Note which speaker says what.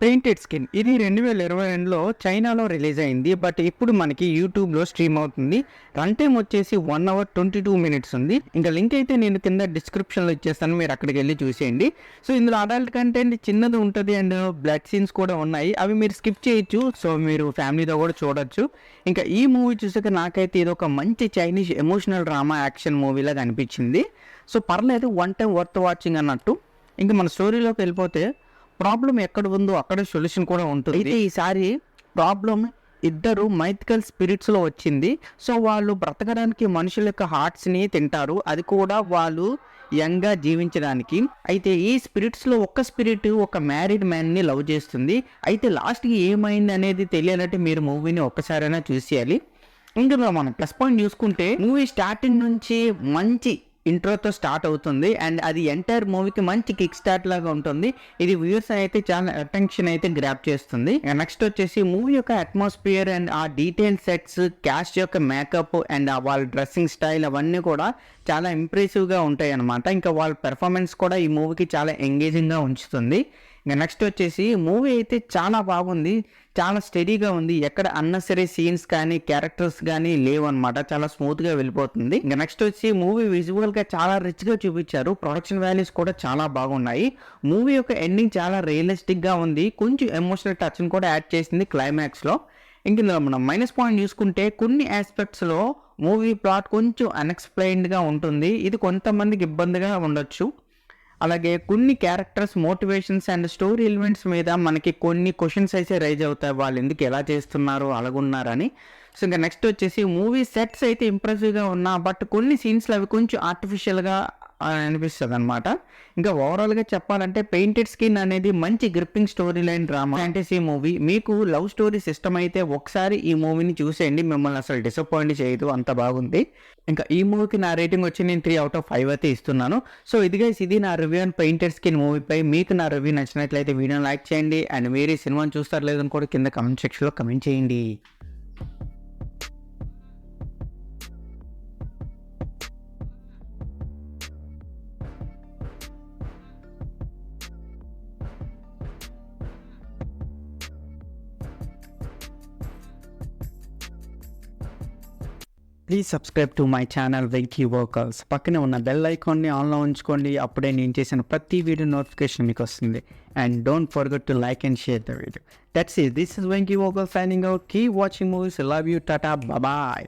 Speaker 1: Painted skin ఇది 2022లో చైనాలో release అయింది. బట్ ఇప్పుడు మనకి యూట్యూబ్లో స్ట్రీమ్ అవుతుంది. రన్ టైం వచ్చేసి 1 అవర్ 22 మినిట్స్ ఉంది. ఇంకా లింక్ అయితే నేను కింద డిస్క్రిప్షన్లో ఇచ్చేస్తాను, మీరు అక్కడికి వెళ్ళి చూసేయండి. సో ఇందులో అడల్ట్ కంటెంట్ చిన్నది ఉంటుంది అండ్ బ్లడ్ సీన్స్ కూడా ఉన్నాయి. అవి మీరు స్కిప్ చేయొచ్చు. సో మీరు ఫ్యామిలీతో కూడా చూడొచ్చు. ఇంకా ఈ మూవీ చూసాక నాకైతే ఇది ఒక మంచి చైనీస్ ఎమోషనల్ డ్రామా యాక్షన్ మూవీలాగా అనిపించింది. సో పర్లేదు, వన్ టైం వర్త్ వాచింగ్ అన్నట్టు. ఇంకా మన స్టోరీలోకి వెళ్ళిపోతే ప్రాబ్లం ఎక్కడ ఉందో అక్కడ సొల్యూషన్ కూడా ఉంటుంది. అయితే ఈసారి ప్రాబ్లం ఇద్దరు మైథికల్ స్పిరిట్స్లో వచ్చింది. సో వాళ్ళు బ్రతకడానికి మనుషుల యొక్క హార్ట్స్ని తింటారు, అది కూడా వాళ్ళు యంగ్గా జీవించడానికి. అయితే ఈ స్పిరిట్స్లో ఒక స్పిరిట్ ఒక మ్యారీడ్ మ్యాన్ని లవ్ చేస్తుంది. అయితే లాస్ట్కి ఏమైంది అనేది తెలియాలంటే మీరు మూవీని ఒక్కసారైనా చూసేయాలి. ఇంకా మనం ప్లస్ పాయింట్ చూసుకుంటే మూవీ స్టార్టింగ్ నుంచి మంచి ఇంట్రోతో స్టార్ట్ అవుతుంది అండ్ అది ఎంటైర్ మూవీకి మంచి కిక్ స్టార్ట్ లాగా ఉంటుంది. ఇది వ్యూవర్స్ అయితే చాలా అటెన్షన్ అయితే గ్రాప్ చేస్తుంది. నెక్స్ట్ వచ్చేసి మూవీ యొక్క అట్మాస్ఫియర్ అండ్ ఆ డీటెయిల్ సెట్స్, క్యాస్ట్ యొక్క మేకప్ అండ్ వాళ్ళ డ్రెస్సింగ్ స్టైల్ అవన్నీ కూడా చాలా ఇంప్రెసివ్గా ఉంటాయి అన్నమాట. ఇంకా వాళ్ళ పెర్ఫార్మెన్స్ కూడా ఈ మూవీకి చాలా ఎంగేజింగ్గా ఉంచుతుంది. ఇంకా నెక్స్ట్ వచ్చేసి మూవీ అయితే చాలా బాగుంది, చాలా స్టడీగా ఉంది. ఎక్కడ అన్నెసరీ సీన్స్ కానీ క్యారెక్టర్స్ కానీ లేవు అనమాట, చాలా స్మూత్గా వెళ్ళిపోతుంది. ఇంకా నెక్స్ట్ వచ్చి మూవీ విజువల్గా చాలా రిచ్గా చూపించారు. ప్రొడక్షన్ వాల్యూస్ కూడా చాలా బాగున్నాయి. మూవీ యొక్క ఎండింగ్ చాలా రియలిస్టిక్గా ఉంది. కొంచెం ఎమోషనల్ టచ్ని కూడా యాడ్ చేసింది క్లైమాక్స్లో. ఇంక మనం మైనస్ పాయింట్ చూసుకుంటే కొన్ని ఆస్పెక్ట్స్లో మూవీ ప్లాట్ కొంచెం అన్ఎక్స్ప్లెయిన్డ్గా ఉంటుంది. ఇది కొంతమందికి ఇబ్బందిగా ఉండొచ్చు. అలాగే కొన్ని characters motivations and story elements మీద మనకి కొన్ని క్వశ్చన్స్ అయితే రైజ్ అవుతాయి, వాళ్ళు ఎందుకు ఎలా చేస్తున్నారు అలాగున్నారని. సో ఇంకా నెక్స్ట్ వచ్చేసి మూవీ సెట్స్ అయితే ఇంప్రెసివ్గా ఉన్నా బట్ కొన్ని సీన్స్లో అవి కొంచెం ఆర్టిఫిషియల్గా అనిపిస్తుంది అనమాట. ఇంకా ఓవరాల్గా చెప్పాలంటే పెయింటెడ్ స్కిన్ అనేది మంచి gripping story line drama fantasy movie. మీకు లవ్ స్టోరీ సిస్టమ్ అయితే ఒకసారి ఈ మూవీని చూసేయండి, మిమ్మల్ని అసలు డిసప్పాయింట్ చేయదు, అంత బాగుంది. ఇంకా ఈ మూవీకి నా రేటింగ్ వచ్చి నేను 3/5 అయితే ఇస్తున్నాను. సో ఇది నా రివ్యూ అండ్ పెయింటెడ్ స్కిన్ మూవీపై. మీకు నా రివ్యూ నచ్చినట్లయితే వీడియోని లైక్ చేయండి అండ్ మీరు ఈ సినిమాని చూస్తారు లేదని కూడా కింద కమెంట్ సెక్షన్లో కమెంట్ చేయండి. Please subscribe to my channel Venky workers. పక్కనే ఉన్న బెల్ ఐకాన్ని ఆన్లో ఉంచుకోండి, అప్పుడే నేను చేసిన ప్రతి వీడియో నోటిఫికేషన్ మీకు వస్తుంది. And don't forget to like and share the video. That's it. This is Venky workers signing out. Keep watching movies. Love you. Tata. Bye.